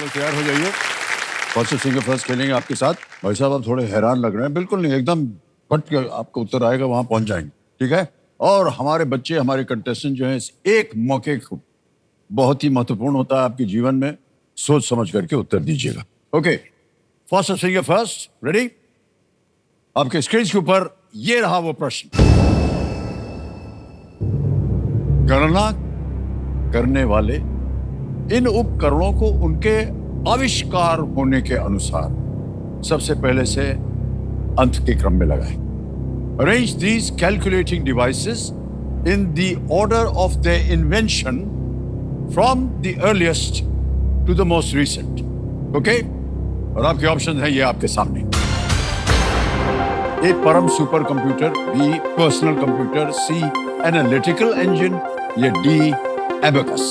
तैयार हो जाइए। फर्स्ट सिंगर फर्स्ट खेलेंगे आपके साथ। भाई साहब आप थोड़े हैरान लग रहे हैं। बिल्कुल नहीं, एकदम फट के आपका उत्तर आएगा, वहां पहुंच जाएंगे। ठीक है। और हमारे बच्चे, हमारे कंटेस्टेंट जो हैं, इस एक मौके को बहुत ही महत्वपूर्ण होता है आपके जीवन में। सोच समझ करके उत्तर दीजिएगा। Okay, first singer first, ready? आपके स्क्रीन के ऊपर ये रहा वो प्रश्न। गणना करने वाले इन उपकरणों को उनके आविष्कार होने के अनुसार सबसे पहले से अंत के क्रम में लगाएं। Arrange these calculating devices in the order of their invention from the earliest to the most recent. Okay? और आपके ऑप्शन है ये आपके सामने। A Param super computer, B personal computer, C analytical engine या डी एबेकस।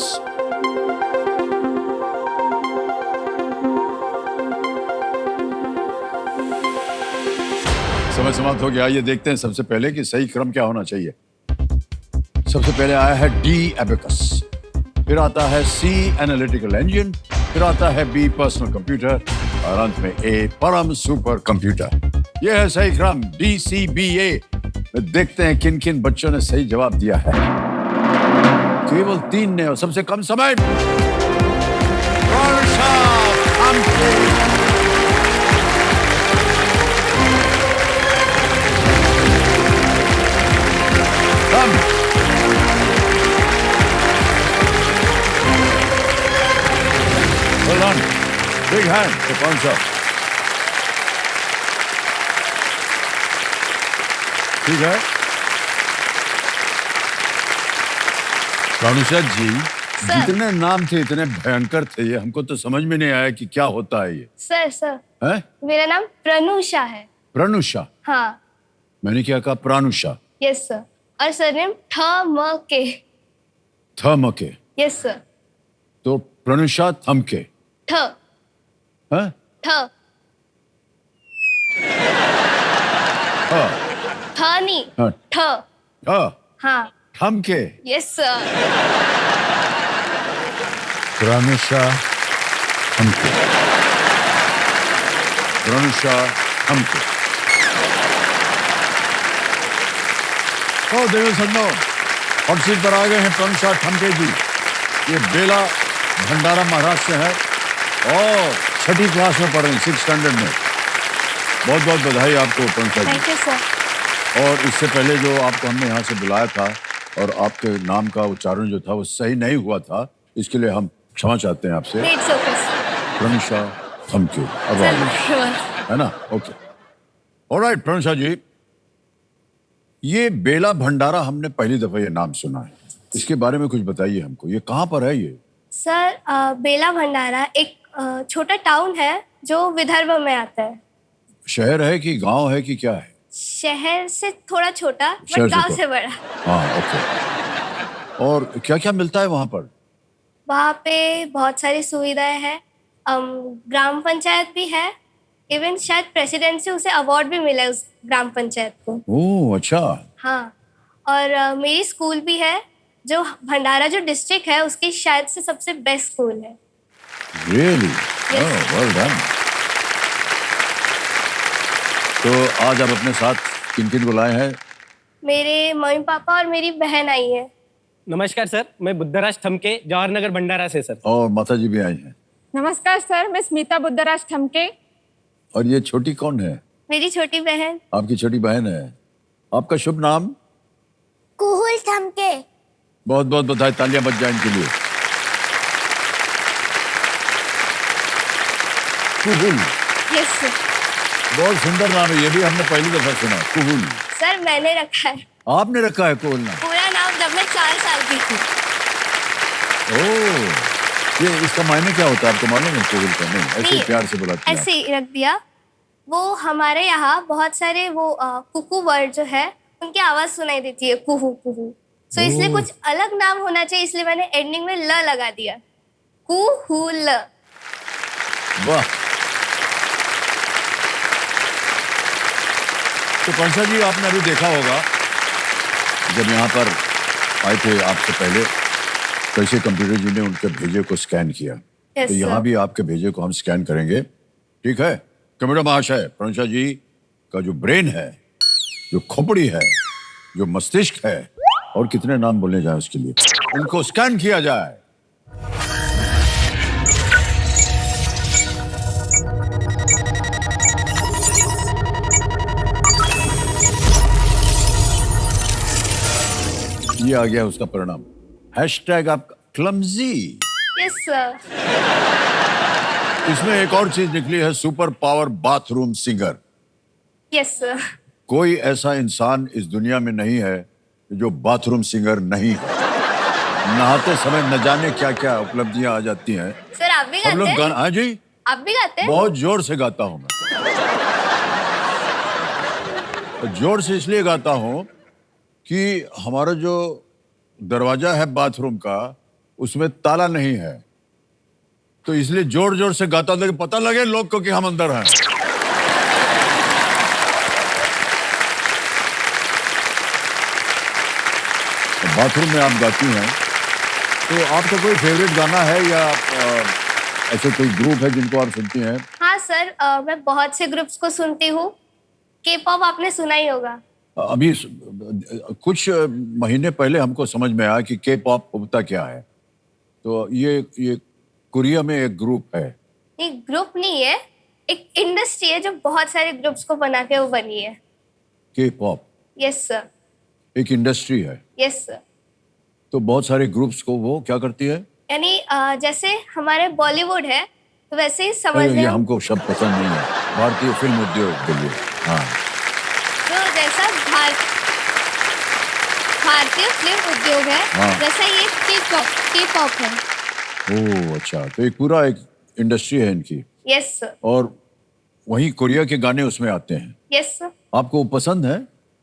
समय समाप्त हो गया। ये देखते हैं सबसे पहले कि सही क्रम क्या होना चाहिए। सबसे पहले आया है डी एबेकस, फिर आता है सी एनालिटिकल इंजन, फिर आता है बी पर्सनल कंप्यूटर और अंत में ए परम सुपर कंप्यूटर। यह है सही क्रम DCBA। देखते हैं किन किन बच्चों ने सही जवाब दिया है। केवल 3 ने और सबसे कम समय। Well done. Big hand for Pancha. ठीक है। अनुषा जी, जितने नाम थे इतने भयंकर थे, ये हमको तो समझ में नहीं आया कि क्या होता है ये। सर है? मेरा नाम प्रनुषा है। प्रनुषा? हाँ। मैंने क्या कहा? प्रानुषा? Yes sir. और surname Thamke. Thamke? Yes sir. तो प्रनुषा थमके। ठ। हाँ? ठ। हाँ। ठ नहीं। हाँ। ठ। हाँ। हाँ। थमके? Yes sir. प्रनुषा थमके। प्रनुषा थमके। ओ देव सन्नो, हॉट सीट पर आ गए हैं प्रनुषा थमके जी। ये बेला भंडारा महाराष्ट्र से है और 6ठी क्लास में पढ़ रहे हैं, 6th स्टैंडर्ड में। बहुत बहुत बधाई आपको Pranusha ji. Thank you sir. और इससे पहले जो आपको हमने यहाँ से बुलाया था और आपके नाम का उच्चारण जो था वो सही नहीं हुआ था, इसके लिए हम क्षमा चाहते हैं आपसे। It's okay sir. Pranusha Thamke, अब आ गए, है ना? Okay, alright. प्रनुषा जी, ये बेला भंडारा हमने पहली दफा ये नाम सुना है, इसके बारे में कुछ बताइए हमको। ये कहाँ पर है ये? सर बेला भंडारा एक छोटा टाउन है जो विदर्भ में आता है। शहर है कि गांव है कि क्या है? शहर से थोड़ा छोटा, शहर बट से गांव तो- से बड़ा। हाँ, ओके। और क्या क्या मिलता है वहां पर? वहाँ पे बहुत सारी सुविधाएं हैं। ग्राम पंचायत भी है। इवन शायद प्रेसिडेंट से उसे अवार्ड भी मिला है उस ग्राम पंचायत को। ओह अच्छा। हाँ। और मेरी स्कूल भी है जो भंडारा जो डिस्ट्रिक्ट है उसकी शायद से सबसे बेस्ट स्कूल है। रियली? ओह, वेल डन। तो आज आप अपने साथ किन किन को लाए हैं? मेरे मम्मी पापा और मेरी बहन आई है। नमस्कार सर, मैं बुद्धराज थमके, जवाहरनगर भंडारा से सर। और माता जी भी आई हैं। नमस्कार सर, मैं स्मिता बुद्धराज ठमके। और ये छोटी कौन है? मेरी छोटी बहन। आपकी छोटी बहन है। आपका शुभ नाम? कुहुल ठमके। बहुत बहुत बधाई, तालियां बज जाए इनके लिए। कुहुल, यस सर। बहुत सुंदर नाम है, ये भी हमने पहली दफा सुना। कुहुल सर मैंने रखा है। आपने रखा है कुहुल नाम? पूरा नाम जब मैं 4 साल की थी। ओह, ये इसका मायने क्या होता है आपको मालूम है? कुहुल का? नहीं, ऐसे नहीं, प्यार से बुलाते हैं ऐसे ही रख दिया। वो हमारे यहाँ बहुत सारे वो कुकू वर्ड जो है उनकी आवाज सुनाई देती है, कुहू कुहू। सो इसलिए कुछ अलग नाम होना चाहिए, इसलिए मैंने एंडिंग में ल लगा दिया, कुहुल। आप। वाह। तो पंसा जी, आपने अभी देखा होगा जब यहाँ पर आए थे आपसे पहले, कैसे कंप्यूटर जी ने उनके भेजे को स्कैन किया। तो sir. यहाँ भी आपके भेजे को हम स्कैन करेंगे, ठीक है? कंप्यूटर महाशय, प्रनुषा जी का जो ब्रेन है, जो खोपड़ी है, जो मस्तिष्क है, और कितने नाम बोलने जाए उसके लिए, उनको स्कैन किया जाए। ये आ गया उसका परिणाम। हैशटैग आपका क्लमजी। Yes, sir. इसमें एक और चीज निकली है, super power bathroom singer. Yes, sir. कोई ऐसा इंसान इस दुनिया में नहीं है जो बाथरूम सिंगर नहीं है। नहाते समय न जाने क्या क्या उपलब्धियां आ जाती हैं। सर आप भी हम गाते लोग हैं? गाना, हाँ जी, आप भी गाते हैं? बहुत जोर से गाता हूं मैं। जोर से इसलिए गाता हूं कि हमारा जो दरवाजा है बाथरूम का, उसमें ताला नहीं है, तो इसलिए जोर जोर से गाता था कि पता लगे लोग को कि हम अंदर हैं। तो बाथरूम में आप गाती हैं, तो आपका कोई फेवरेट गाना है या ऐसे कोई ग्रुप है जिनको आप सुनती हैं? हाँ सर, मैं बहुत से ग्रुप्स को सुनती हूँ। के पॉप आपने सुना ही होगा। अभी कुछ महीने पहले हमको समझ में आया कि के पॉप होता क्या है। तो ये कोरिया में एक ग्रुप है। ये ग्रुप नहीं है, एक इंडस्ट्री है जो बहुत सारे ग्रुप्स को बना के वो बनी है। के पॉप यस सर। एक इंडस्ट्री है, यस सर। तो बहुत सारे ग्रुप्स को वो क्या करती है? यानी जैसे हमारे बॉलीवुड है, तो वैसे ही समझ ये रहे हो। हमको शब्द पसंद नहीं है, भारतीय फिल्म उद्योग के लिए। हाँ, तो जैसा भारतीय फिल्म उद्योग है, हाँ। वैसा ये के पॉप है। ओह अच्छा, तो एक पूरा एक इंडस्ट्री है इनकी। Yes sir. और वहीं कोरिया के गाने उसमें आते हैं। Yes sir. आपको पसंद है?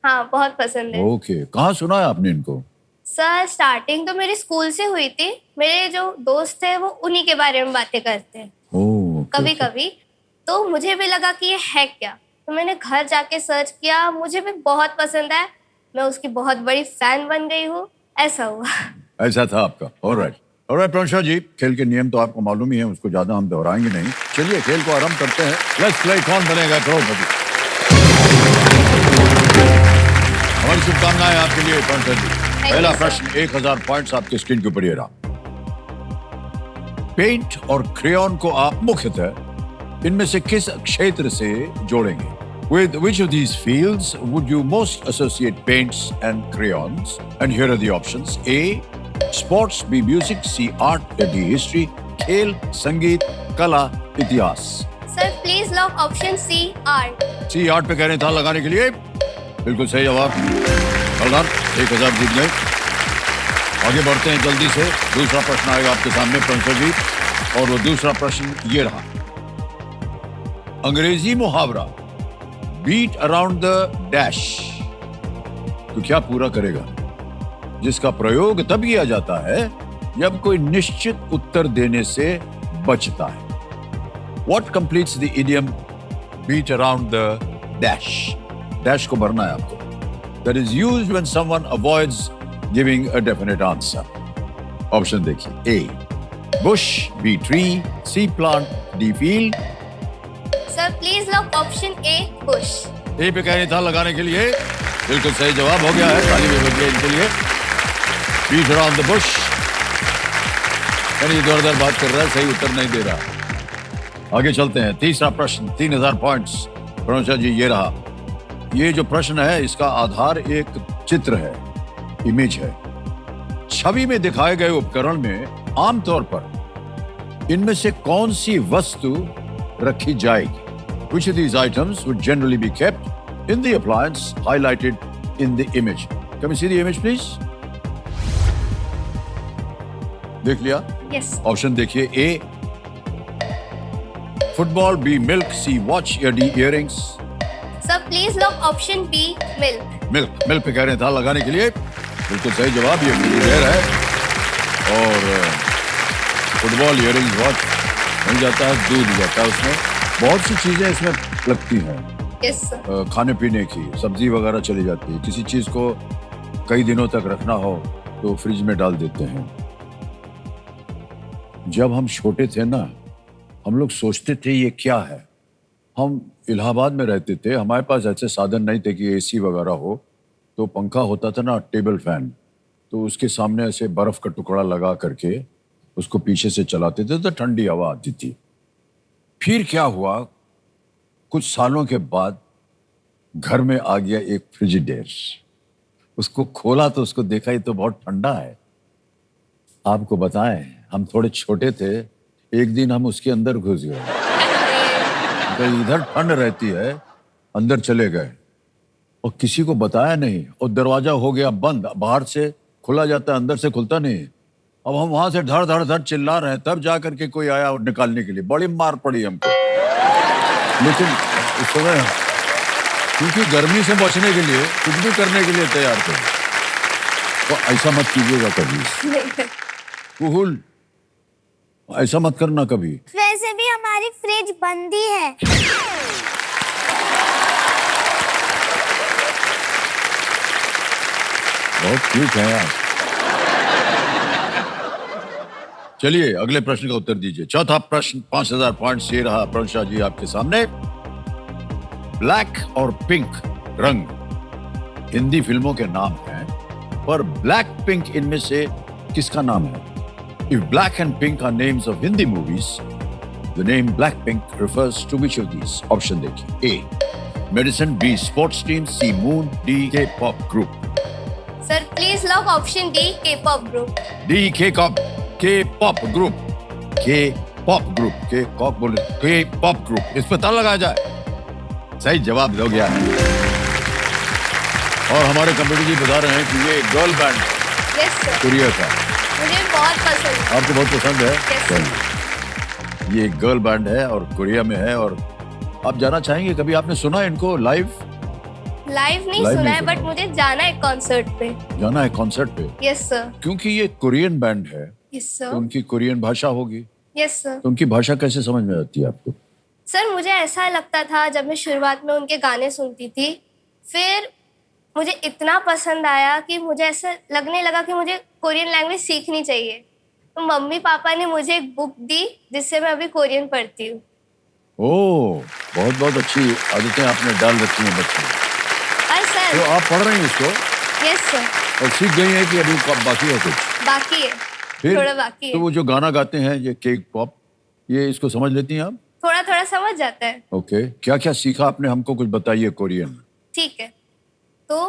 हाँ बहुत पसंद है। ओके, कहाँ सुना है आपने इनको? सर स्टार्टिंग तो मेरी स्कूल से हुई थी। मेरे जो दोस्त थे वो उन्हीं के बारे में बातें करते हैं ओह, कभी कभी, तो मुझे भी लगा कि ये है क्या, तो मैंने घर जाके सर्च किया, मुझे भी बहुत पसंद है, मैं उसकी बहुत बड़ी फैन बन गई हूँ। ऐसा हुआ। ऐसा था आपका। ऑलराइट ऑलराइट प्रनुषा जी, खेल के नियम तो आपको मालूम ही है, उसको ज्यादा हम दोहराएंगे नहीं। चलिए खेल को आरंभ करते हैं। लेट्स प्ले कौन बनेगा करोड़पति। हमारी शुभकामनाएं आपके लिए प्रनुषा जी। पहला प्रश्न 1000 पॉइंट्स आपके स्क्रीन के ऊपर ये रहा। पेंट और क्रेयॉन को आप मुख्यतः इनमें से किस क्षेत्र से जोड़ेंगे? With which of these fields would you most associate paints and crayons? And here are the options. A. Sports, B. Music, C. Art, D. History, खेल, संगीत, कला, इतिहास। Sir please lock option C art. C art पे कह रहे था लगाने के लिए, बिल्कुल सही जवाब। कलर 1000 जीत गए। आगे बढ़ते हैं जल्दी से। दूसरा प्रश्न आएगा आपके सामने प्रनुषा जी, और वो दूसरा प्रश्न ये रहा। अंग्रेजी मुहावरा बीट अराउंड द डैश तो क्या पूरा करेगा, जिसका प्रयोग तब किया जाता है जब कोई निश्चित उत्तर देने से बचता है? What completes the idiom beat around the dash? Dash को भरना है आपको। That is used when someone avoids giving a definite answer. Option देखिए। A. Bush, B. Tree, C. Plant, D. Field. Sir please lock option A bush. A पे कह रही था लगाने के लिए, बिल्कुल सही जवाब हो गया है। ताली भी बज गई इनके लिए। Beat around the bush, यानी इधर उधर बात कर रहा है, सही उत्तर नहीं दे रहा। आगे चलते हैं। तीसरा प्रश्न 3000 पॉइंट्स प्रनुषा जी ये रहा। ये जो प्रश्न है इसका आधार एक चित्र है, इमेज है। छवि में दिखाए गए उपकरण में आमतौर पर इनमें से कौन सी वस्तु रखी जाएगी? Which of these items would generally be kept in the appliance highlighted in the image? Can we see the image please? देख लिया? यस। ऑप्शन देखिए। A football, B milk, C watch या D earrings. Sir please lock option B milk. Milk milk पे कह रहे था लगाने के लिए, बिल्कुल सही जवाब। ये फुटबॉल है और फुटबॉल, इयररिंग्स, वॉच नहीं जाता है, दूध जाता है उसमें। बहुत सी चीजें इसमें लगती हैं। Yes sir. खाने पीने की सब्जी वगैरह चली जाती है। किसी चीज को कई दिनों तक रखना हो तो फ्रिज में डाल देते हैं। जब हम छोटे थे ना, हम लोग सोचते थे ये क्या है। हम इलाहाबाद में रहते थे, हमारे पास ऐसे साधन नहीं थे कि एसी वगैरह हो, तो पंखा होता था ना, टेबल फैन, तो उसके सामने ऐसे बर्फ का टुकड़ा लगा करके उसको पीछे से चलाते थे तो ठंडी हवा आती थी। फिर क्या हुआ, कुछ सालों के बाद घर में आ गया एक फ्रिजिडेयर। उसको खोला तो उसको देखा ये तो बहुत ठंडा है। आपको बताएं, हम थोड़े छोटे थे, एक दिन हम उसके अंदर घुस गए, तो इधर ठंड रहती है, अंदर चले गए और किसी को बताया नहीं, और दरवाजा हो गया बंद, बाहर से खुला जाता है, अंदर से खुलता नहीं। अब हम वहां से धड़ धड़ धड़ चिल्ला रहे हैं, तब जा करके कोई आया और निकालने के लिए। बड़ी मार पड़ी हमको, लेकिन उस समय क्योंकि गर्मी से बचने के लिए कुछ भी करने के लिए तैयार थे। तो ऐसा मत कीजिएगा कभी कुहुल, ऐसा मत करना कभी। वैसे भी हमारी फ्रिज बंद ही है। बहुत क्यूट है आप। चलिए अगले प्रश्न का उत्तर दीजिए। चौथा प्रश्न 5000 पॉइंट्स ये रहा प्रंशा जी आपके सामने। ब्लैक और पिंक रंग हिंदी फिल्मों के नाम हैं, पर ब्लैक पिंक इनमें से किसका नाम है? If black and pink are names of Hindi movies, the name Blackpink refers to which of these? Option देखिए। A. Medicine, B. Sports team, C. Moon, D. K-pop group. Sir please lock option D K-pop group. D. K-pop group. K-pop group. K-pop बोले, K-pop group। इस पर ताला लगाया जाए। सही जवाब दो गया। और हमारे कंप्यूटर जी बता रहे हैं कि ये girl band yes sir, Korea का। मुझे बहुत पसंद है। आपको बहुत पसंद है? Yes, चलिए। ये गर्ल बैंड है और कोरिया में है, और आप जाना चाहेंगे? कभी आपने सुना इनको लाइव? लाइव नहीं Live सुना नहीं है, सुना। बट मुझे जाना है कॉन्सर्ट पे। जाना है कॉन्सर्ट पे? Yes sir. क्योंकि ये कोरियन बैंड है, यस तो सर। उनकी कोरियन भाषा होगी। Yes sir. तो उनकी भाषा कैसे समझ में आती है आपको? सर मुझे ऐसा लगता था जब मैं शुरुआत में उनके गाने सुनती थी, फिर मुझे इतना पसंद आया कि मुझे ऐसा लगने लगा कि मुझे कोरियन लैंग्वेज सीखनी चाहिए। तो मम्मी पापा ने मुझे एक बुक दी जिससे मैं अभी कोरियन पढ़ती हूँ। ओह, बहुत बहुत अच्छी आदतें आपने डाल रखी हैं बच्चे। और तो सर। आप पढ़ रही हैं इसको यस सर। और सीख गई हैं कि अभी बाकी है कुछ? बाकी है, फिर थोड़ा बाकी तो है। वो जो गाना गाते हैं ये केक पॉप, ये इसको समझ लेती हैं आप? थोड़ा थोड़ा समझ जाता है। ओके, क्या क्या सीखा आपने, हमको कुछ बताइए कोरियन। ठीक है, तो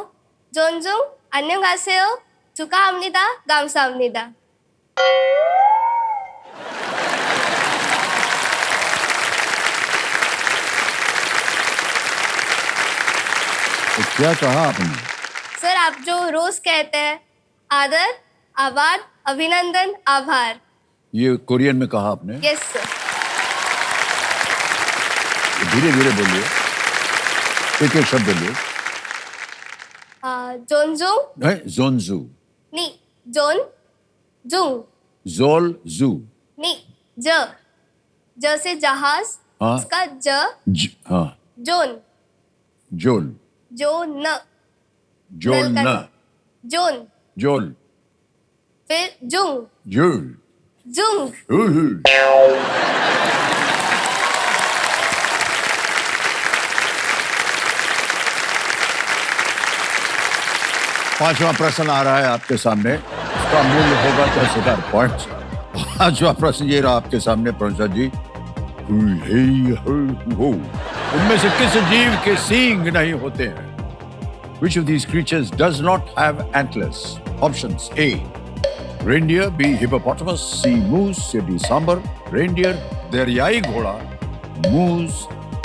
존중, 안녕하세요, 축하합니다, 감사합니다। तो क्या कहा आपने? सर आप जो रोज कहते हैं, आदर, आभार, अभिनंदन, आभार। ये कोरियन में कहा आपने? Yes sir. धीरे धीरे बोलिए, एक एक शब्द बोलिए। 존중, जोनजू, नी, 존중, जोल जू, नी, ज से जहाज, हाँ। उसका ज, हाँ, जोन, जोल, जो न, जोल नल का न, न। जोन, जोल, फिर जुंग, जोल, जुंग। पांचवा प्रश्न आ रहा है आपके सामने, इसका मूल्य होगा 10,000 पॉइंट्स। पांचवा प्रश्न ये रहा आपके सामने प्रंशा जी। उनमें से किस जीव के सींग नहीं होते हैं? Which of these creatures does not have antlers? Options: A. Reindeer, B. Hippopotamus, C. Moose, या D. सांबर। Reindeer, दरियाई घोड़ा, मूस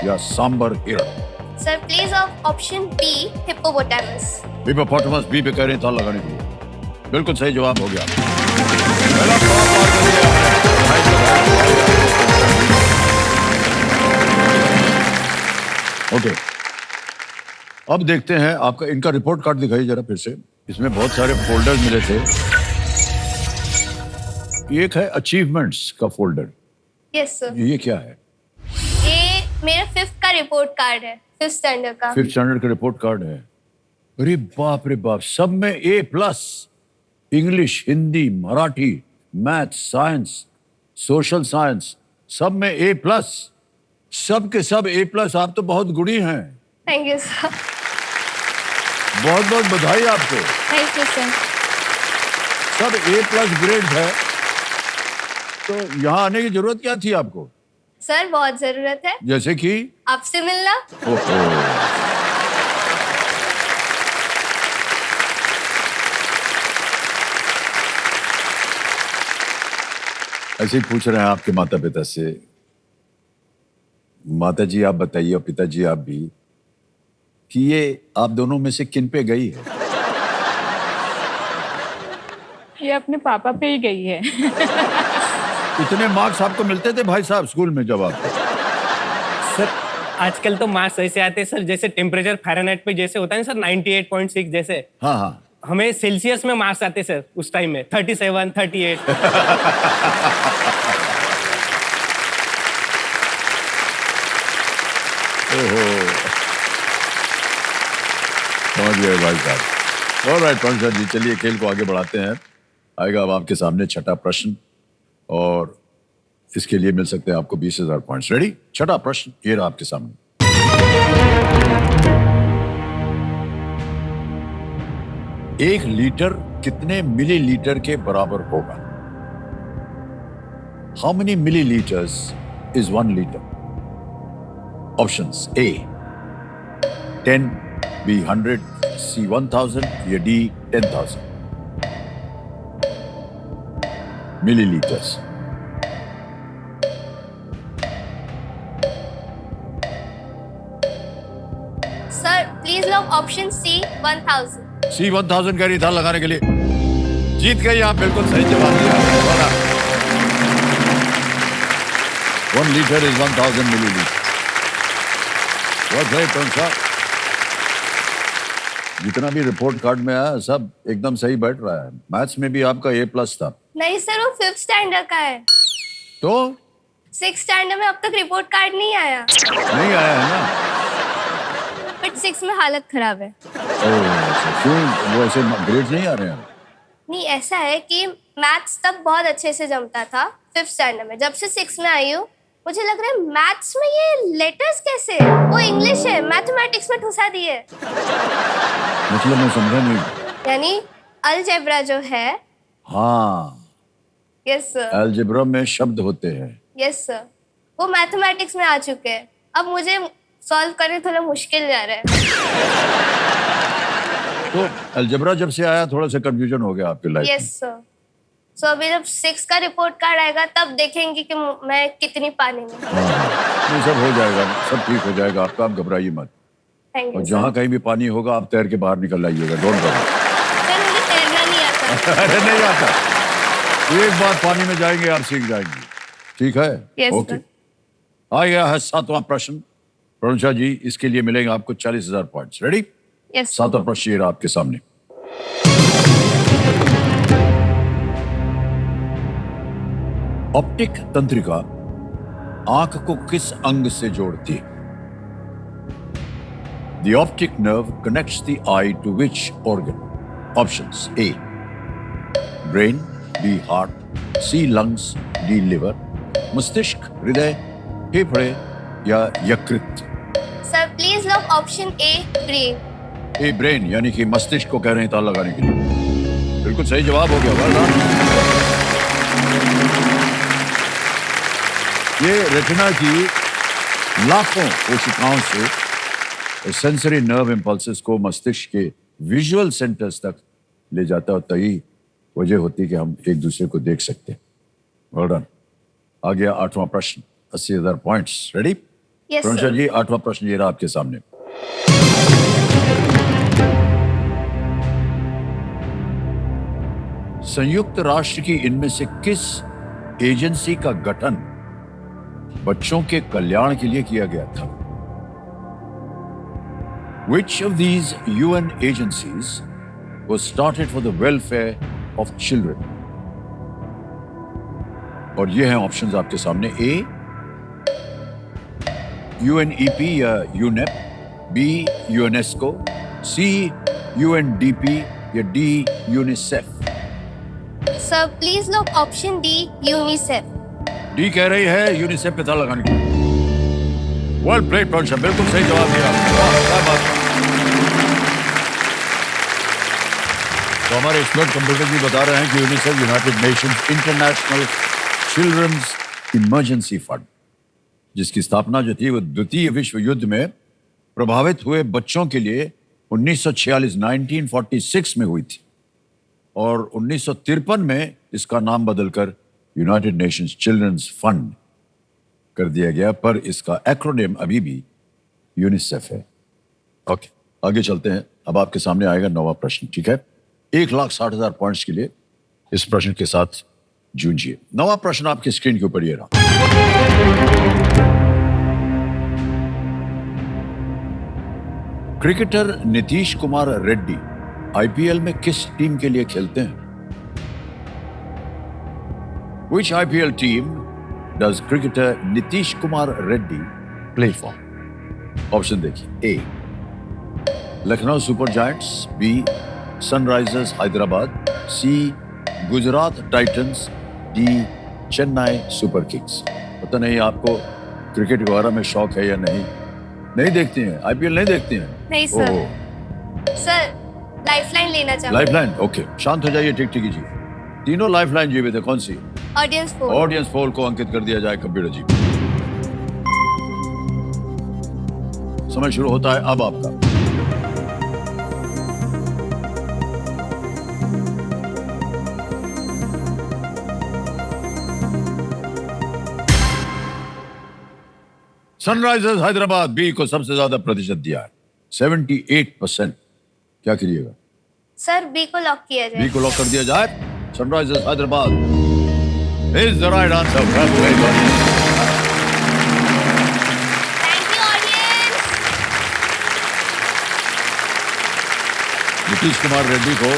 या सांबर हिरण। Sir please option B, hippopotamus. Hippopotamus B पे कह रहे हैं, था लगाने के लिए। बिल्कुल सही जवाब हो गया। पहला सवाल पार कर लिया आपने। ओके, अब देखते हैं आपका, इनका रिपोर्ट कार्ड दिखाइए जरा फिर से। इसमें बहुत सारे फोल्डर मिले थे। एक है अचीवमेंट्स का फोल्डर, यस सर। ये क्या है? ये मेरा 5th का रिपोर्ट कार्ड है, 5th स्टैंडर्ड का। 5th स्टैंडर्ड का रिपोर्ट कार्ड है। अरे बाप रे बाप, सब में A+, English, Hindi, Marathi, math, science, social science, सब में A+, सब के सब A+। आप तो बहुत गुणी हैं। Thank you sir. बहुत बहुत बधाई आपको। Thank you sir. सब A+ ग्रेड है। तो यहाँ आने की जरूरत क्या थी आपको? सर बहुत जरूरत है जैसे कि आपसे मिलना। ओहो। ऐसे ही पूछ रहे हैं आपके माता पिता से। माता जी आप बताइए और पिताजी आप भी, कि ये आप दोनों में से किन पे गई है? ये अपने पापा पे ही गई है। इतने मार्क्स आपको मिलते थे भाई साहब स्कूल में जब आप? सर आजकल तो मार्क्स ऐसे आते हैं सर, जैसे टेम्परेचर फ़ारेनहाइट पे जैसे होता है ना सर 98.6 जैसे, हाँ हाँ। हमें सेल्सियस में मार्क्स आते सर उस टाइम में 37, 38। ओहो, समझ गए भाई साहब। ऑलराइट प्रोफेसर जी, चलिए खेल को आगे बढ़ाते हैं। आएगा अब आपके सामने छठा प्रश्न, और इसके लिए मिल सकते हैं आपको 20,000 पॉइंट्स। रेडी? छठा प्रश्न ये रहा आपके सामने। एक लीटर कितने मिलीलीटर के बराबर होगा? How many millilitres is 1 litre? Options: A 10, B 100, C 1000 या D 10,000 मिलीलीटर्स। सर प्लीज लोग ऑप्शन सी 1000। C 1000 का रिथा लगाने के लिए जीत गई आप। बिल्कुल सही जवाब दिया आपने। 1 लीटर इज 1000 मिलीलीटर। बहुत सही पंसा। जितना भी रिपोर्ट कार्ड में आया सब एकदम सही बैठ रहा है। मैथ्स में भी आपका A+ था। नहीं सर वो 5th स्टैंडर्ड का है। तो 6th स्टैंडर्ड में अब तक रिपोर्ट कार्ड नहीं आया। नहीं आया है ना? बट 6 में हालत खराब है। क्यों वो ऐसे ग्रेड्स नहीं आ रहे हैं? नहीं ऐसा है कि मैथ्स तब बहुत अच्छे से जमता था 5th स्टैंडर्ड में। जब से 6 में आई हूँ मुझे लग रहा है मैथ्स में ये लेटर्स कैसे, वो इंग्लिश है, मैथमेटिक्स में ठुसा दिए। मतलब मैं समझा नहीं। यानी अलजेब्रा जो है। हाँ, यस सर। अलजेब्रा में शब्द होते हैं। यस सर, वो मैथमेटिक्स में आ चुके हैं। अब मुझे सॉल्व करने थोड़ा मुश्किल जा रहा है। तो अलजेब्रा जब से आया थोड़ा सा कंफ्यूजन हो गया आपकी लाइफ में। Yes sir. सो अभी जब 6 का रिपोर्ट कार्ड आएगा तब देखेंगे कि मैं कितनी पानी में। नहीं, सब हो जाएगा, सब ठीक हो जाएगा आपका। आप घबराइए मत। थैंक और यू जहाँ कहीं भी पानी होगा आप तैर के बाहर निकल आइएगा। Don't worry. सर मुझे तैरना नहीं आता। अरे नहीं आता, एक बार पानी में जाएंगे आप सीख जाएंगे। ठीक है? Yes, okay. sir. आ गया है 7वां प्रश्न। प्रणुषा जी, इसके लिए मिलेंगे आपको 40,000 पॉइंट्स। रेडी? यस 7वां प्रश्न ये रहा आपके सामने। ऑप्टिक तंत्रिका आंख को किस अंग से जोड़ती है? The optic nerve connects the eye to which organ? Options: A brain, B heart, C lungs, D liver। मस्तिष्क, हृदय, फेफड़े या यकृत? सर प्लीज लोग option A brain. A brain यानी कि मस्तिष्क को कह रहे हैं ताला लगाने के लिए। बिल्कुल सही जवाब हो गया। well done। ये रेटिना की लाखों कोशिकाओं से सेंसरी नर्व इंपल्सेस को मस्तिष्क के विजुअल सेंटर्स तक ले जाता है, तभी वजह होती है कि हम एक दूसरे को देख सकते हैं। well done। आ गया 8वां प्रश्न, 80,000 points. Ready? Yes Pranusha sir. जी, 8वां प्रश्न ये रहा आपके सामने। संयुक्त राष्ट्र की इनमें से किस एजेंसी का गठन बच्चों के कल्याण के लिए किया गया था? Which of these UN agencies was started for the welfare of children? और ये हैं ऑप्शंस आपके सामने। A UNEP या UNEP, B UNESCO, C UNDP या D UNICEF। सर प्लीज लोग ऑप्शन डी यूनिसेफ। डी कह रही है यूनिसेफ पे ताला लगाने की। वेल प्लेड प्रंशा, बिल्कुल सही जवाब दिया। वाह, क्या बात है। तो हमारे एक्सपर्ट कंप्यूटर जी बता रहे हैं कि UNICEF United Nations International Children's Emergency Fund, जिसकी स्थापना जो थी वो द्वितीय विश्व युद्ध में प्रभावित हुए बच्चों के लिए 1946 में हुई थी और 1953 में इसका नाम बदलकर यूनाइटेड नेशंस चिल्ड्रंस फंड कर दिया गया, पर इसका एक्रोनिम अभी भी यूनिसेफ है। ओके, आगे चलते हैं। अब आपके सामने आएगा 9वां प्रश्न, ठीक है? 1,60,000 पॉइंट्स के लिए इस प्रश्न के साथ जूझिए। 9वां प्रश्न आपकी स्क्रीन के ऊपर ये रहा। क्रिकेटर नीतीश कुमार रेड्डी आईपीएल में किस टीम के लिए खेलते हैं? Which IPL team does cricketer Nitish Kumar Reddy play for? Option देखिए। A Lucknow super giants, B Sunrisers Hyderabad, C Gujarat Titans, D Chennai super kings. पता नहीं आपको क्रिकेट के बारे में शौक है या नहीं? नहीं देखते हैं आईपीएल? नहीं देखते हैं? नहीं सर। ओहो, सर लाइफलाइन लेना चाहूँ। लाइफलाइन। ओके, शांत हो जाइए। ठीक ठीक जी, तीनों लाइफलाइन जीवित है। कौन सी? Audience poll. ऑडियंस पोल को अंकित कर दिया जाए कंप्यूटर जी। समय शुरू होता है अब आपका। सनराइजर्स हैदराबाद बी को सबसे ज्यादा प्रतिशत दिया है, 78%। क्या करिएगा? सर बी को लॉक किया जाए। बी को लॉक कर दिया जाए। Sunrisers Hyderabad is the right answer. Thank you audience. Nitish Kumar Reddy को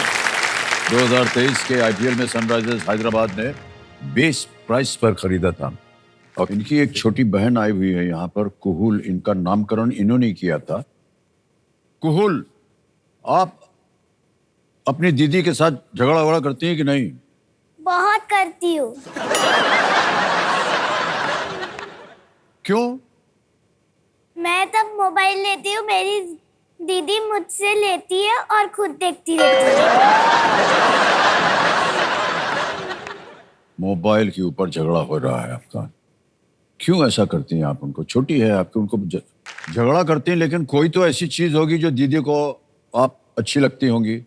2023 के आईपीएल में सनराइजर्स हैदराबाद ने बेस प्राइस पर खरीदा था और इनकी एक छोटी बहन आई हुई है यहाँ पर, कुहुल। इनका नामकरण इन्होंने किया था। कुहुल, आप अपनी दीदी के साथ झगड़ा वगड़ा करती हैं कि नहीं? बहुत करती हूँ। क्यों? मैं तब मोबाइल लेती हूँ, मेरी दीदी मुझसे लेती है और खुद देखती रहती है। मोबाइल के ऊपर झगड़ा हो रहा है आपका। क्यों ऐसा करती हैं आप? उनको छोटी है आपकी, उनको झगड़ा करती हैं, लेकिन कोई तो ऐसी चीज होगी जो दीदी को आप अच्छी लगती होंगी।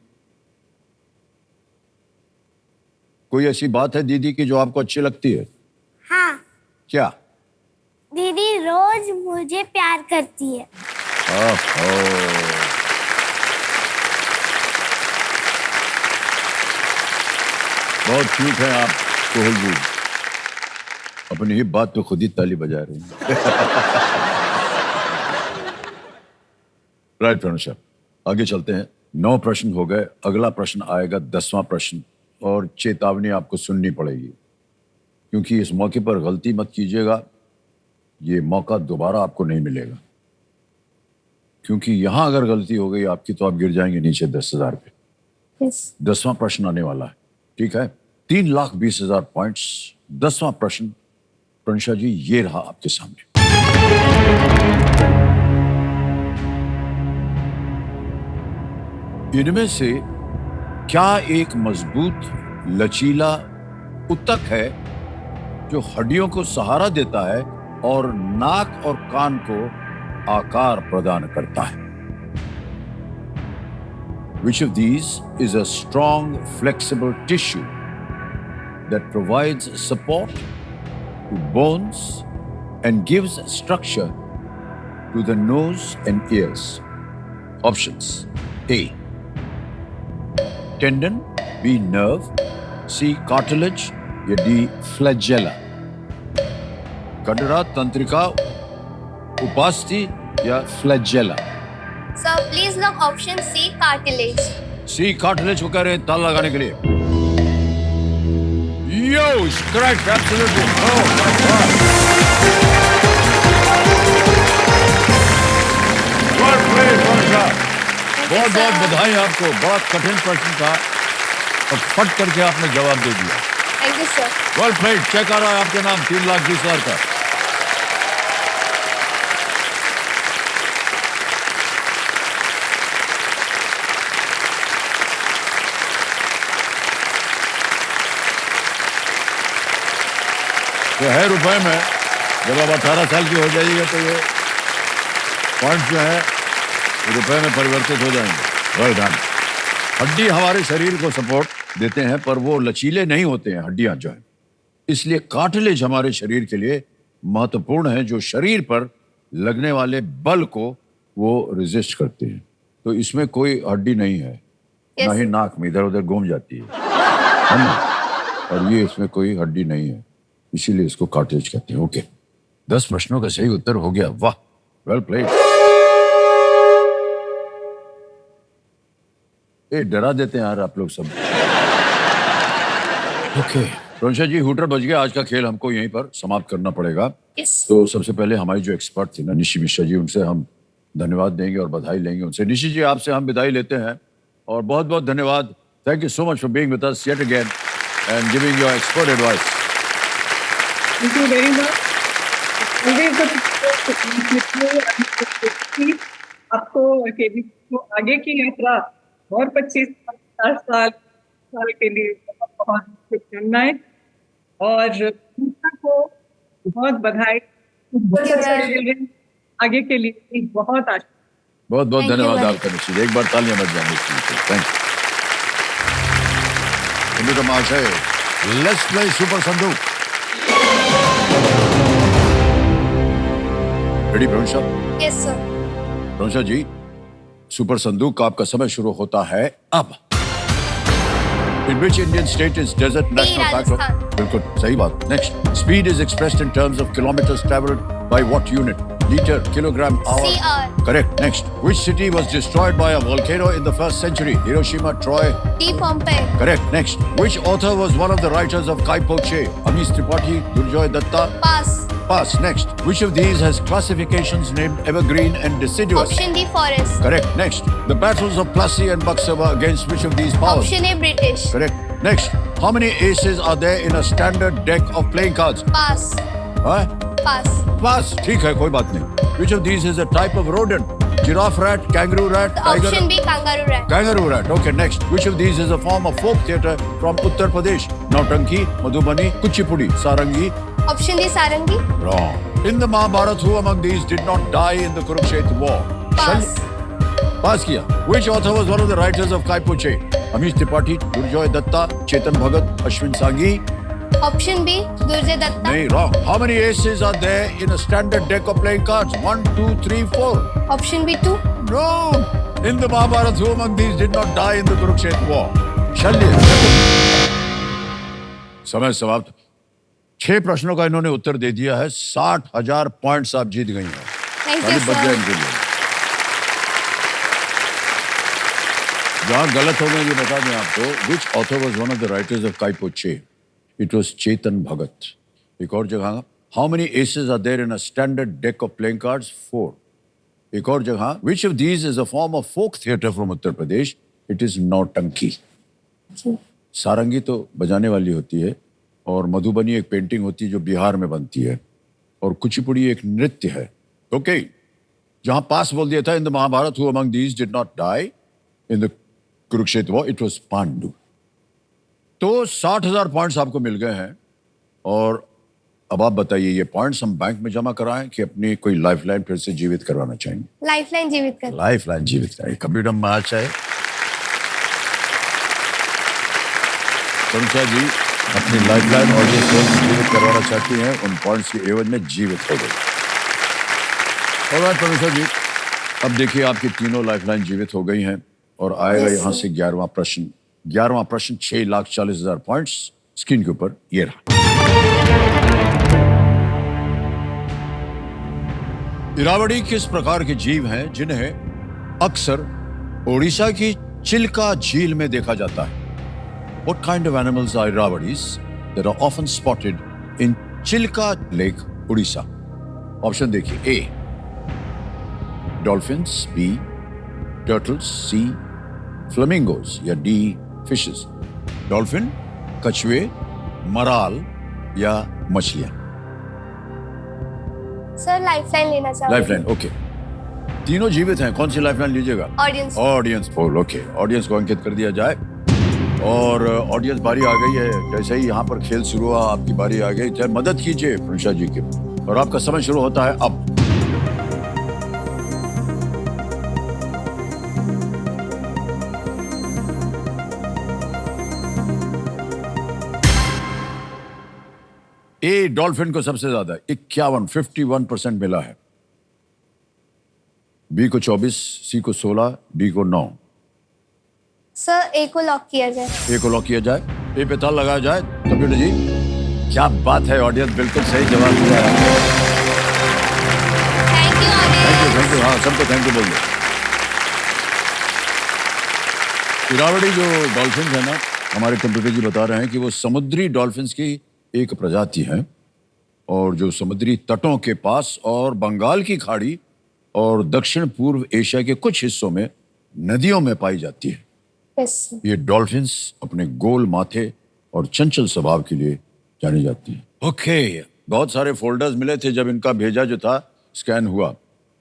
कोई ऐसी बात है दीदी की जो आपको अच्छी लगती है? हाँ, क्या? दीदी रोज मुझे प्यार करती है। ओहो। बहुत क्यूट है आप कोहल जी, अपनी ही बात पे खुद ही ताली बजा रही हैं। राइट प्रनोशा, आगे चलते हैं। 9 प्रश्न हो गए, अगला प्रश्न आएगा 10वां प्रश्न, और चेतावनी आपको सुननी पड़ेगी क्योंकि इस मौके पर गलती मत कीजिएगा। ये मौका दोबारा आपको नहीं मिलेगा, क्योंकि यहां अगर गलती हो गई आपकी तो आप गिर जाएंगे नीचे 10,000 पे। 10वां प्रश्न आने वाला है, ठीक है? 3,20,000 पॉइंट्स। 10वां प्रश्न प्रंशा जी ये रहा आपके सामने। इनमें से क्या एक मजबूत लचीला उत्तक है जो हड्डियों को सहारा देता है और नाक और कान को आकार प्रदान करता है? Which of these is a strong, flexible tissue that provides support to bones and gives structure to the nose and ears? Options: A, tendon, B, nerve, C, cartilage, या D, flagella? कंडरा, तंत्रिका, उपास्थि या flagella? Sir please lock option C, cartilage. C, cartilage को कह रहे हैं ताला लगाने के लिए। Yo, correct, absolutely. Oh my god, good play Varsha, बहुत बहुत बधाई आपको। बड़ा कठिन प्रश्न था और फट करके आपने जवाब दे दिया। Thank you sir. Well played. Check आ रहा है आपके नाम 3,20,000 का। तो है रुपए में, जब आप 18 साल की हो जाइएगा तो ये पॉइंट जो है रुपए में परिवर्तित हो जाएंगे। Well done. हड्डी हमारे शरीर को सपोर्ट देते हैं, पर वो लचीले नहीं होते हैं हड्डियां जो है, इसलिए कार्टिलेज हमारे शरीर के लिए महत्वपूर्ण है, जो शरीर पर लगने वाले बल को वो रेजिस्ट करते हैं। तो इसमें कोई हड्डी नहीं है, Yes. ना ही नाक में इधर उधर घूम जाती है ना? और ये इसमें कोई हड्डी नहीं है, इसीलिए इसको कार्टिलेज कहते हैं। ओके, 10 प्रश्नों का सही उत्तर हो गया। वाह, वेल प्लेड। ये डरा देते हैं यार आप लोग सब। ओके रोनिशा जी, हुटर बज गया। आज का खेल हमको यहीं पर समाप्त करना पड़ेगा। यस। तो सबसे पहले हमारी जो एक्सपर्ट थी ना निशी मिश्रा जी, उनसे हम धन्यवाद देंगे और बधाई लेंगे उनसे। निशी जी, आपसे हम विदाई लेते हैं और बहुत बहुत धन्यवाद। Thank you so much for being with us yet again and giving your expert advice. Thank you very much. Always a pleasure to meet with you. आपको केबी को आगे की यात्रा और 25-50 साल के लिए बहुत बहुत शुभकामनाएं और संस्था को बहुत बधाई। आगे के लिए बहुत आशा। बहुत बहुत Thank you धन्यवाद very आपका निशी जी। एक बार तालियां बज जाएंगे। Thank you. महाशय, लेट्स प्ले सुपर संधू। Ready Ronisha? Yes sir. Ronisha ji, super संदूक का आपका समय शुरू होता है अब। In which Indian state is desert national park? Rajasthan. बिल्कुल सही बात। Next, speed is expressed in terms of kilometers traveled by what unit? Liter, kilogram, hour? CR। Correct. Next, which city was destroyed by a volcano in the 1st century? Hiroshima, Troy? D Pompeii. Correct. Next, which author was one of the writers of Kai Po Che? Amish Tripathi, Durjoy Datta? Pass. Pass. Next, which of these has classifications named evergreen and deciduous? Option D forest. Correct. Next, the battles of Plassey and Buxar were against which of these powers? Option A British. Correct. Next, how many aces are there in a standard deck of playing cards? Pass. Huh? Pass. Pass. ठीक है, कोई बात नहीं. Which of these is a type of rodent? Giraffe rat, kangaroo rat, tiger option rat? B kangaroo rat। Kangaroo rat. Okay, next. Which of these is a form of folk theatre from Uttar Pradesh? Nautanki, Madhubani, Kuchipudi, Sarangi? Option D sarangi. Wrong. In the Mahabharata, who among these did not die in the Kurukshetra war? पास। पास किया. Which author was one of the writers of Kai Po Che? Amish Tripathi, Durjoy Datta, Chetan Bhagat, Ashwin Sanghi? Option B Durjoy Datta. No, wrong. How many aces are there in a standard deck of playing cards? 1, 2, 3, 4. Option B 2। No. In the Mahabharata, who among these did not die in the Kurukshetra war? शल्य। समय समाप्त। 6 प्रश्नों का इन्होंने उत्तर दे दिया है। 60,000 points आप जीत गई हैं। थैंक ताली यू बज जाए सर। इनके लिए। जहां गलत हो गए ये बता दें आपको। Which author was one of the writers of Kai Po Che? It was Chetan Bhagat. एक और जगह, how many aces are there in a standard deck of playing cards? 4. एक और जगह, which of these is a form of folk theatre from Uttar Pradesh? It is Nautanki. सारंगी तो बजाने वाली होती है और मधुबनी एक पेंटिंग होती है जो बिहार में बनती है और कुचिपुड़ी एक नृत्य है। ओके, जहां पास बोल दिया था in the Mahabharata who among these did not die in the Kurukshetra war, it was Pandu. तो 60,000 पॉइंट्स आपको मिल गए हैं और अब आप बताइए ये पॉइंट्स हम बैंक में जमा कराएं कि अपनी कोई लाइफलाइन फिर से जीवित करवाना चाहेंगे? लाइफलाइन जीवित कर। लाइफलाइन जीवित कराइए। कंप्यूटर में आ चाहे तनुषा जी अपनी लाइफलाइन और जो सोच जीवित करवाना चाहती हैं उन पॉइंट्स की एवज में जीवित हो गई। और तनुषा जी अब देखिए आपकी तीनों लाइफलाइन जीवित हो गई हैं और आएगा यहाँ से 11वां प्रश्न। 11वां प्रश्न 6,40,000 पॉइंट्स स्क्रीन के ऊपर ये रहा। इरावदी किस प्रकार के जीव हैं जिन्हें अक्सर ओडिशा की चिल्का झील में देखा जाता है? What kind of animals are Irawadis that are often spotted in Chilka Lake, Odisha? Option देखिए, A. Dolphins, B. Turtles, C. Flamingos या D. Fishes. Dolphin, कछुए, मराल या मछलियां? सर लाइफलाइन लेना चाहूंगी। Lifeline, okay. तीनों जीवित हैं, कौन सी लाइफलाइन लीजिएगा? Audience. Audience poll, okay. Audience को अंकित कर दिया जाए और ऑडियंस बारी आ गई है। जैसे ही यहाँ पर खेल शुरू हुआ, आपकी बारी आ गई। चाहे मदद कीजिए प्रिंशा जी की, और आपका समय शुरू होता है अब। ए डॉल्फिन को सबसे ज्यादा 51% मिला है, बी को 24, सी को 16, डी को 9। सर ए को लॉक किया जाए। ए को लॉक किया जाए, ए पे ताल लगाया जाए। कंप्यूटर जी, क्या बात है, ऑडियंस बिल्कुल सही जवाब दिया है। Thank you audience. Thank you, हाँ सबको थैंक यू बोल दो। इरावदी जो डॉल्फिन है ना, हमारे कंप्यूटर जी बता रहे हैं कि वो समुद्री डॉल्फिन की एक प्रजाति है, और जो समुद्री तटों के पास और बंगाल की खाड़ी और दक्षिण पूर्व एशिया के कुछ हिस्सों में नदियों में पाई जाती है। यस। ये डॉल्फिन्स अपने गोल माथे और चंचल स्वभाव के लिए जानी जाती है। ओके, बहुत सारे फोल्डर्स मिले थे जब इनका भेजा जो था स्कैन हुआ।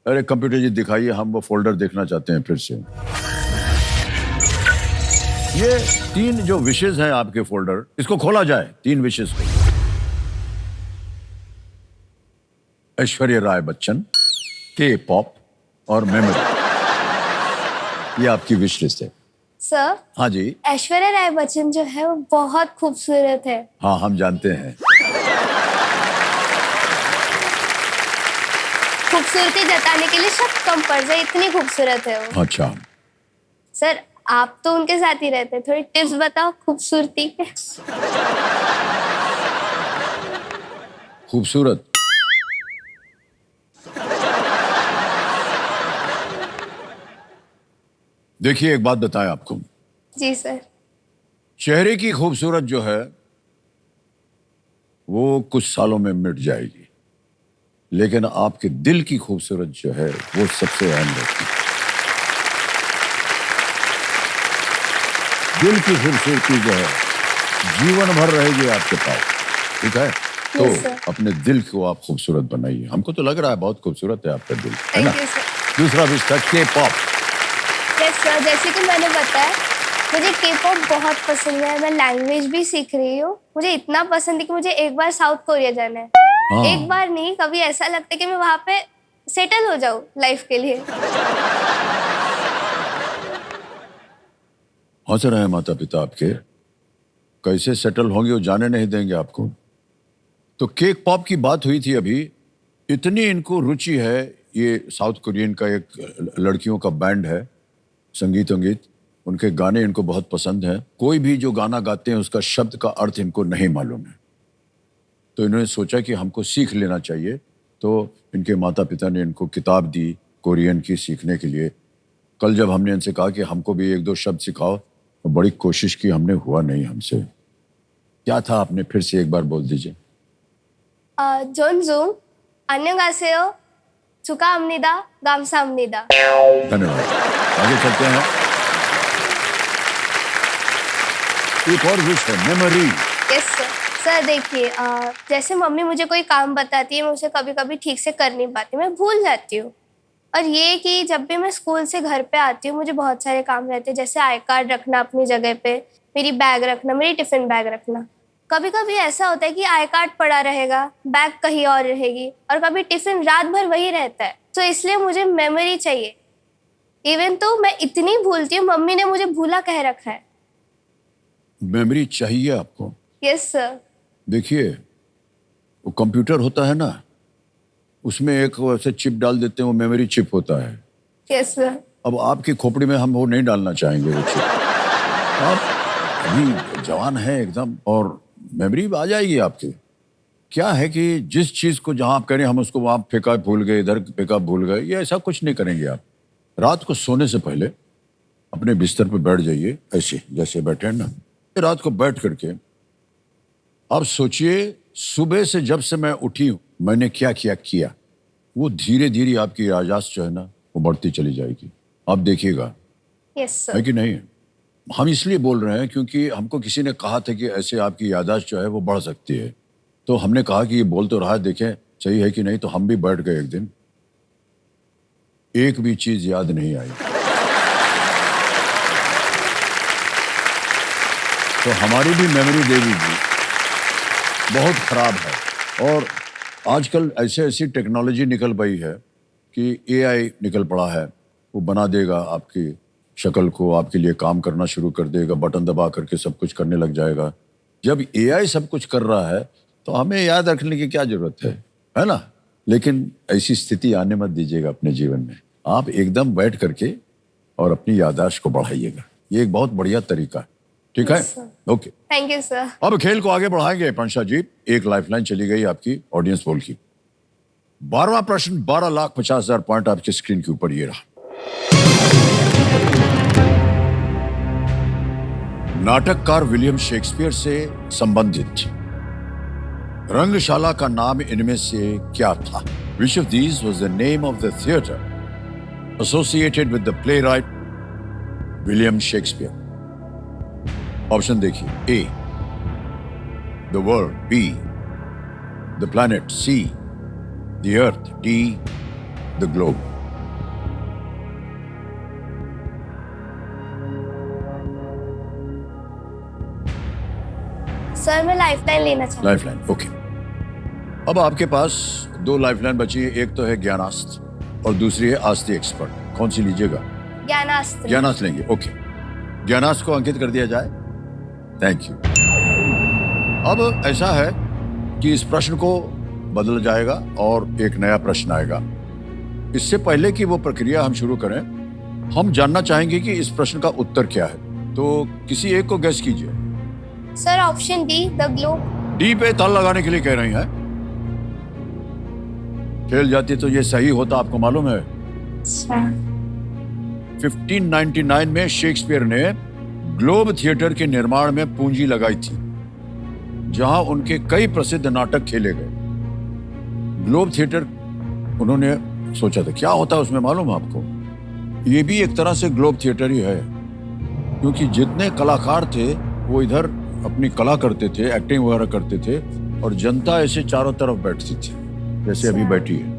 अरे कंप्यूटर जी दिखाइए, हम वो फोल्डर देखना चाहते हैं फिर से। ये 3 जो विशेष हैं आपके फोल्डर, इसको खोला जाए। 3 विशेष को, ऐश्वर्या राय बच्चन, के पॉप और मेमोरी। ये आपकी विश लिस्ट है। सर हाँ जी। ऐश्वर्या राय बच्चन जो है वो बहुत खूबसूरत है। हाँ हम जानते हैं। खूबसूरती जताने के लिए शब्द कम पड़ जाए, इतनी खूबसूरत है वो। अच्छा, सर आप तो उनके साथ ही रहते हैं, थोड़ी टिप्स बताओ खूबसूरती के। खूबसूरत। देखिए एक बात बताएं आपको, जी सर। चेहरे की खूबसूरत जो है वो कुछ सालों में मिट जाएगी, लेकिन आपके दिल की खूबसूरत जो है वो सबसे अहम रहती है। दिल की खूबसूरती जो है जीवन भर रहेगी आपके पास, ठीक है? तो Yes, sir. अपने दिल को आप खूबसूरत बनाइए। हमको तो लग रहा है बहुत खूबसूरत है आपका दिल, है ना? Thank you sir. दूसरा विषय के पॉप। यस सर, जैसे कि मैंने बताया मुझे के पॉप बहुत पसंद है। मैं लैंग्वेज भी सीख रही हूँ। मुझे इतना पसंद है कि मुझे एक बार साउथ कोरिया जाना है। हाँ। एक बार नहीं, कभी ऐसा लगता है कि मैं वहां पे सेटल हो जाऊं लाइफ के लिए। हंस रहे हैं माता पिता आपके, कैसे सेटल होंगे वो जाने नहीं देंगे आपको। तो केक पॉप की बात हुई थी अभी, इतनी इनको रुचि है। ये साउथ कोरियन का एक लड़कियों का बैंड है, संगीत संगीत, उनके गाने इनको बहुत पसंद हैं। कोई भी जो गाना गाते हैं उसका शब्द का अर्थ इनको नहीं मालूम है, तो इन्होंने सोचा कि हमको सीख लेना चाहिए। तो इनके माता पिता ने इनको किताब दी कोरियन की सीखने के लिए। कल जब हमने इनसे कहा कि हमको भी 1-2 शब्द सिखाओ, तो बड़ी कोशिश की हमने, हुआ नहीं हमसे। क्या था आपने फिर से एक बार बोल दीजिए। 존중, 안녕하세요, 축하합니다, 감사합니다। धन्यवाद, आगे चलते हैं। एक और विश है, मेमोरी। Yes sir. सर देखिए, जैसे मम्मी मुझे कोई काम बताती है, मैं उसे कभी कभी ठीक से कर नहीं पाती, मैं भूल जाती हूँ। और ये कि जब भी मैं स्कूल से घर पे आती हूँ मुझे बहुत सारे काम रहते हैं, जैसे आई कार्ड रखना अपनी जगह पे, मेरी बैग रखना, मेरी टिफिन बैग रखना। कभी कभी ऐसा होता है कि आई कार्ड पड़ा रहेगा, बैग कहीं और रहेगी, और कभी टिफिन रात भर वही रहता है। तो इसलिए मुझे मेमोरी चाहिए। इवन तो मैं इतनी भूलती हूँ, मम्मी ने मुझे भूला कह रखा है। मेमोरी चाहिए आपको। Yes sir. देखिए वो कंप्यूटर होता है ना, उसमें एक ऐसे चिप डाल देते हैं, वो मेमोरी चिप होता है। Yes sir. अब आपकी खोपड़ी में हम वो नहीं डालना चाहेंगे वो चिप। आप अभी जवान हैं एकदम, और मेमोरी आ जाएगी आपकी। क्या है कि जिस चीज को जहां आप कह रहे हैं हम उसको वहां फेंका भूल गए, इधर फेंका भूल गए, ये ऐसा कुछ नहीं करेंगे आप। रात को सोने से पहले अपने बिस्तर पर बैठ जाइए, ऐसे जैसे बैठे हैं ना, रात को बैठ करके आप सोचिए सुबह से जब से मैं उठी हूं मैंने क्या क्या किया। वो धीरे धीरे आपकी याददाश्त जो है ना वो बढ़ती चली जाएगी। आप देखिएगा, यस है सर। कि नहीं? हम इसलिए बोल रहे हैं क्योंकि हमको किसी ने कहा था कि ऐसे आपकी याददाश्त जो है वो बढ़ सकती है, तो हमने कहा कि ये बोल तो रहा है, देखें सही है कि नहीं। तो हम भी बैठ गए एक दिन, एक भी चीज याद नहीं आई। तो हमारी भी मेमोरी देवी जी बहुत खराब है। और आजकल ऐसी टेक्नोलॉजी निकल पई है कि एआई निकल पड़ा है, वो बना देगा आपकी शक्ल को, आपके लिए काम करना शुरू कर देगा, बटन दबा करके सब कुछ करने लग जाएगा। जब एआई सब कुछ कर रहा है तो हमें याद रखने की क्या जरूरत है ना? लेकिन ऐसी स्थिति आने मत दीजिएगा अपने जीवन में। आप एकदम बैठ करके और अपनी याददाश्त को बढ़ाइएगा, ये एक बहुत बढ़िया तरीका है। ठीक है, ओके, थैंक यू सर। अब खेल को आगे बढ़ाएंगे पंशा जी। एक लाइफलाइन चली गई आपकी ऑडियंस पोल की। 12वां प्रश्न, 12,50,000 पॉइंट आपकी स्क्रीन के ऊपर ये रहा। नाटककार विलियम शेक्सपियर से संबंधित रंगशाला का नाम इनमें से क्या था? Which of these was the name of the theatre associated with the playwright William Shakespeare? Option देखिए, A the world, B the planet, C the earth, D the globe. Sir मैं लाइफलाइन लेना चाहती हूँ। Lifeline, okay. अब आपके पास 2 lifeline बची है, एक तो है ज्ञानास्त्र और दूसरी है आस्ती एक्सपर्ट। कौन सी लीजिएगा? ज्ञानास्त्र। ज्ञानास्त्र लेंगे, ओके। ज्ञानास्त्र को अंकित कर दिया जाए, थैंक यू। अब ऐसा है कि इस प्रश्न को बदल जाएगा और एक नया प्रश्न आएगा। इससे पहले कि वो प्रक्रिया हम शुरू करें, हम जानना चाहेंगे कि इस प्रश्न का उत्तर क्या है। तो किसी एक को गेस कीजिए। Sir option D the globe. D पे ताल लगाने के लिए कह रही हैं। फेल जाती तो ये सही होता, आपको मालूम है। 1599 में शेक्सपियर ने ग्लोब थिएटर के निर्माण में पूंजी लगाई थी, जहां उनके कई प्रसिद्ध नाटक खेले गए। ग्लोब थिएटर उन्होंने सोचा था, क्या होता है उसमें मालूम है आपको? ये भी एक तरह से ग्लोब थिएटर ही है, क्योंकि जितने कलाकार थे वो इधर अपनी कला करते थे, एक्टिंग वगैरह करते थे, और जनता ऐसे चारों तरफ बैठती थी जैसे अभी बैठी है।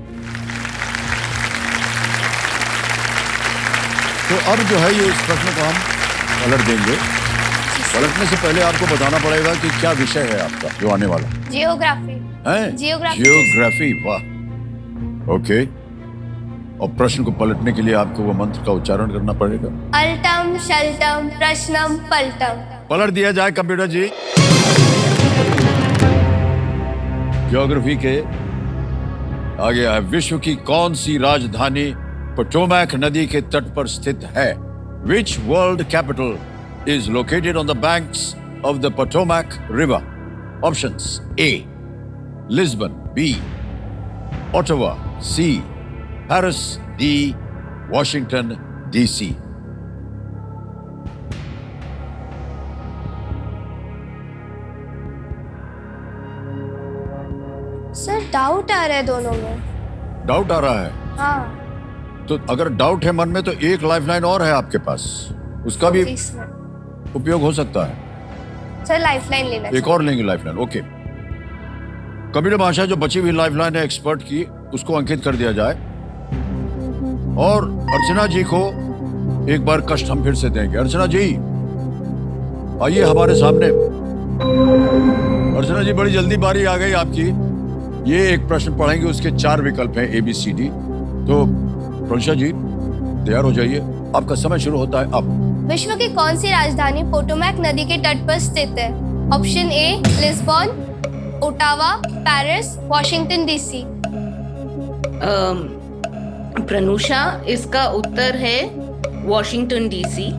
तो अब जो है ये इस प्रश्न को हम पलट देंगे। पलटने से पहले आपको बताना पड़ेगा कि क्या विषय है आपका जो आने वाला जियोग्राफी। है। जियोग्राफी, वाह, ओके। और प्रश्न को पलटने के लिए आपको वो मंत्र का उच्चारण करना पड़ेगा। अल्टम शल्टम प्रश्नम पलटम। पलट दिया जाए कंप्यूटर जी। ज्योग्राफी के आगे है, विश्व की कौन सी राजधानी पोटोमैक नदी के तट पर स्थित है? Which world capital is located on the banks of the Potomac River? Options: A Lisbon, B Ottawa, C Paris, D Washington DC. Sir doubt आ रहा है दोनों में। डाउट आ रहा है? हाँ। तो अगर डाउट है मन में तो एक लाइफलाइन और है आपके पास, उसका भी उपयोग हो सकता है। सर लाइफलाइन लेना एक और लेंगे लाइफलाइन, ओके। कंप्यूटर भाषा जो बची हुई लाइफलाइन है एक्सपर्ट की, उसको अंकित कर दिया जाए। और अर्चना जी को एक बार कष्ट हम फिर से देंगे। अर्चना जी आइए हमारे सामने। अर्चना जी बड़ी जल्दी बारी आ गई आपकी। ये एक प्रश्न पढ़ेंगे, उसके 4 विकल्प हैं ABCD। तो प्रंशा जी तैयार हो जाइए, आपका समय शुरू होता है अब। विश्व की कौन सी राजधानी पोटोमैक नदी के तट पर स्थित है? Option A Lisbon, Ottawa, Paris, Washington DC। प्रनूषा, इसका उत्तर है वॉशिंगटन DC।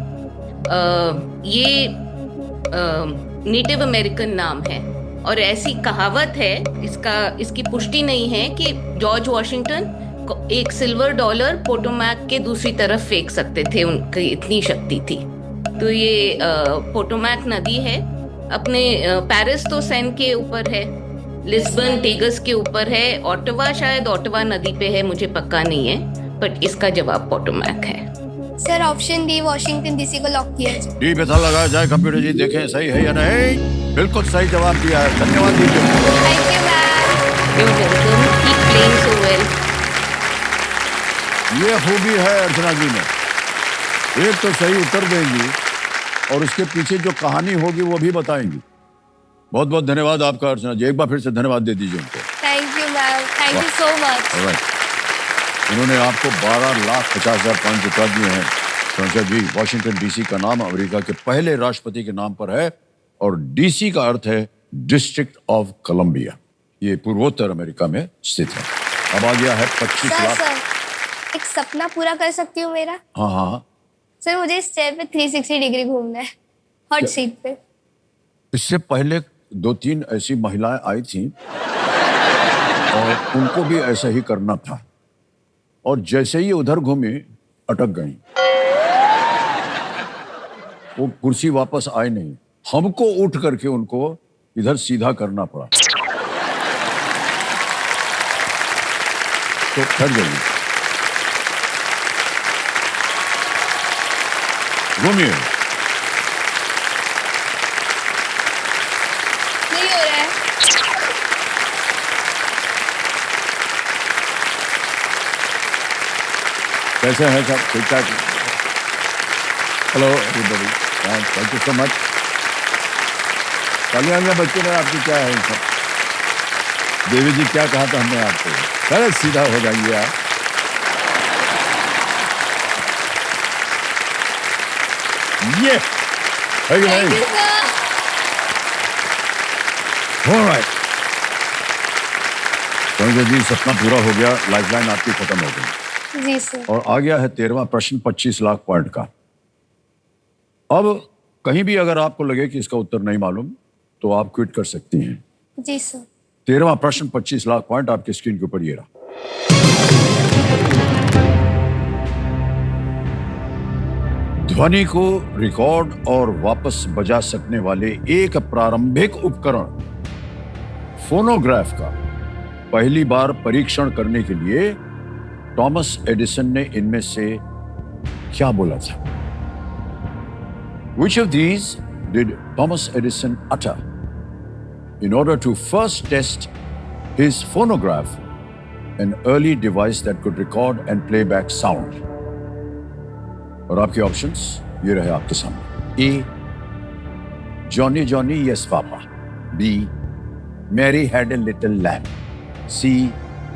ये नेटिव अमेरिकन नाम है और ऐसी कहावत है, इसकी पुष्टि नहीं है, कि जॉर्ज वॉशिंगटन एक सिल्वर डॉलर पोटोमैक के दूसरी तरफ फेंक सकते थे, उनकी इतनी शक्ति थी। तो ये पोटोमैक नदी है। अपने पेरिस तो सेन के ऊपर है, लिस्बन टेगस के ऊपर है, ऑटवा शायद ऑटवा नदी पे है, मुझे पक्का नहीं है, बट इसका जवाब पोटोमैक है। Sir option D Washington DC को लॉक किया जाए। डी पे था लगाया जाए। कंप्यूटर जी देखें सही है या नहीं। बिल्कुल सही जवाब दिया है, धन्यवाद दीजिए। Thank you ma'am. You're welcome. Keep playing so well. ये खूबी है अर्चना जी में, एक तो सही उत्तर देंगी और उसके पीछे जो कहानी होगी वो भी बताएंगी। बहुत बहुत धन्यवाद आपका अर्चना जी, एक बार फिर से धन्यवाद दे दीजिए उनको। Thank you ma'am, thank you so much. Alright. उन्होंने आपको 12,50,000 पॉइंट जिता दिए हैं। संजय जी, वाशिंगटन डीसी का नाम अमेरिका के पहले राष्ट्रपति के नाम पर है और डीसी का अर्थ है डिस्ट्रिक्ट ऑफ कोलंबिया। ये पूर्वोत्तर अमेरिका में स्थित है। अब आ गया है 25 सर लाख। सर एक सपना पूरा कर सकती हूँ मेरा? हाँ हाँ हाँ। सर मुझे इस चेयर पे 360 डिग्री घूमना है, हॉट सीट पे। इससे पहले 2-3 ऐसी महिलाएं आई थीं और उनको भी ऐसा ही करना था और जैसे ही उधर घूमी अटक गई, वो कुर्सी वापस आई नहीं, हमको उठ करके उनको इधर सीधा करना पड़ा। तो ठहर गई, घूमिए। नहीं हो रहा है। कैसे हैं सब? ठीक ठाक? Hello everybody, thank you so much. Kalyan बच्चे ने आपकी क्या है सब? देवी जी क्या कहा था हमने आपको? अरे सीधा हो जाइए आप। ये है कि थैंक नहीं? You sir. Alright, Sanjay ji सपना पूरा हो गया, लाइफलाइन आपकी खत्म हो गई जी सर। और आ गया है 13वां प्रश्न 25 लाख पॉइंट का। अब कहीं भी अगर आपको लगे कि इसका उत्तर नहीं मालूम तो आप क्विट कर सकती हैं। जी सर। 13वां प्रश्न 25 लाख पॉइंट आपकी स्क्रीन के ऊपर ये रहा। ध्वनि को रिकॉर्ड और वापस बजा सकने वाले एक प्रारंभिक उपकरण फोनोग्राफ का पहली बार परीक्षण करने के लिए थॉमस एडिसन ने इनमें से क्या बोला था? Which of these did Thomas Edison utter in order to first test his phonograph, an early device that could record and play back sound? और आपके ऑप्शंस ये रहे आपके सामने। A, Johnny Johnny yes papa. B, Mary had a little lamb. C,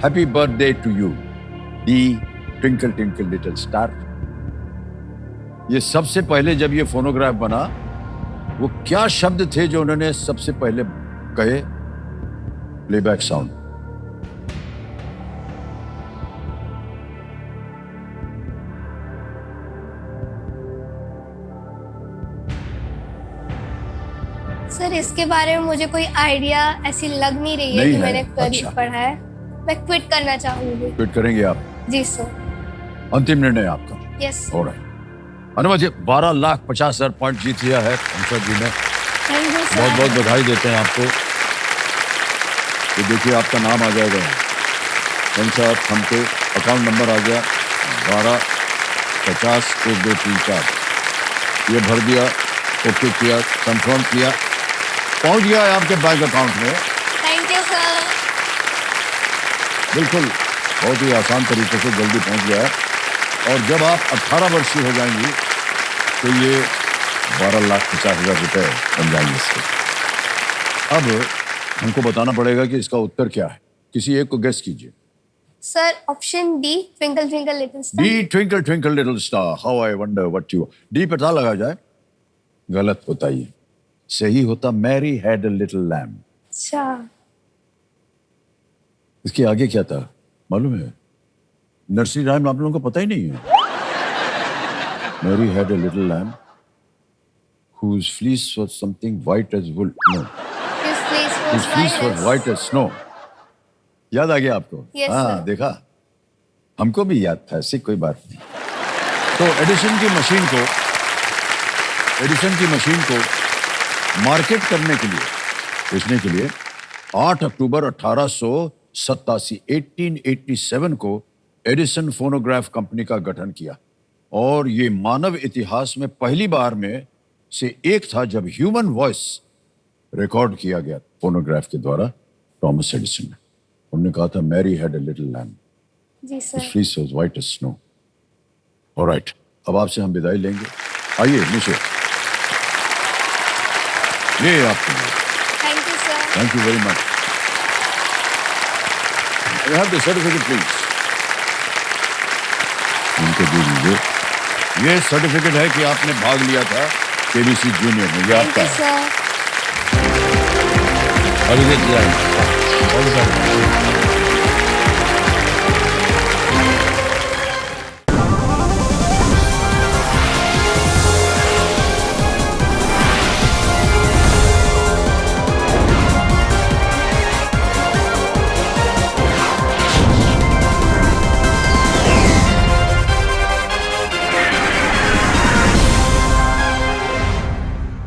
happy birthday to you. D, twinkle twinkle little star. ये सबसे पहले जब ये फोनोग्राफ बना, वो क्या शब्द थे जो उन्होंने सबसे पहले कहे? Playback sound. सर इसके बारे में मुझे कोई आइडिया ऐसी लग नहीं रही है नहीं कि है, मैंने अच्छा। पढ़ा है। मैं क्विट करना चाहूंगी। क्विट करेंगे आप? जी सर। अंतिम निर्णय आपका? यस। ऑलराइट। अनुमति 12,50,000 पॉइंट जीत लिया है अंशर जी ने। थैंक यू बहुत सर। बहुत बधाई देते हैं आपको। तो देखिए आपका नाम आ जाएगा संसार, हमको अकाउंट नंबर आ गया 12,50,1,2,3,4। ये भर दिया, ओके किया, कंफर्म किया, पहुंच गया है आपके बैंक अकाउंट में। Thank you sir. बिल्कुल बहुत ही आसान तरीके से जल्दी पहुंच गया है। और जब आप 18 वर्ष की हो जाएंगी तो ये 12,50,000 रुपए बन जाएंगे इसके। अब हमको बताना पड़ेगा कि इसका उत्तर क्या है। किसी एक को गेस कीजिए। Sir option D, twinkle twinkle little star. D, twinkle twinkle little star, how I wonder what you. D पे था लगा जाए, गलत होता ये। सही होता Mary had a little lamb. अच्छा। इसके आगे क्या था मालूम है? नर्सरी राइम आप लोगों को पता ही नहीं है। Mary had a little lamb whose fleece was something white as wool. No, His face whose was fleece was white. white as snow. याद आ गया आपको? Yes, हाँ, sir. देखा, हमको भी याद था, ऐसी कोई बात नहीं। तो एडिसन की मशीन को मार्केट करने के लिए, बेचने के लिए 8 अक्टूबर 1887 को एडिसन फोनोग्राफ कंपनी का गठन किया। और ये मानव इतिहास में पहली बार में से एक था जब ह्यूमन वॉइस रिकॉर्ड किया गया फोनोग्राफ के द्वारा थॉमस एडिसन ने। उन्होंने कहा था Mary had a little lamb जी His sir. fleece was white as snow. All right. अब आपसे हम विदाई लेंगे। आइए नीचे। ये आपके लिए। Thank you sir. Thank you very much. You have the certificate, please. इनको दे दीजिए। ये सर्टिफिकेट है कि आपने भाग लिया था केबीसी जूनियर में। ये थैंक आपका यू है। सर। All the best.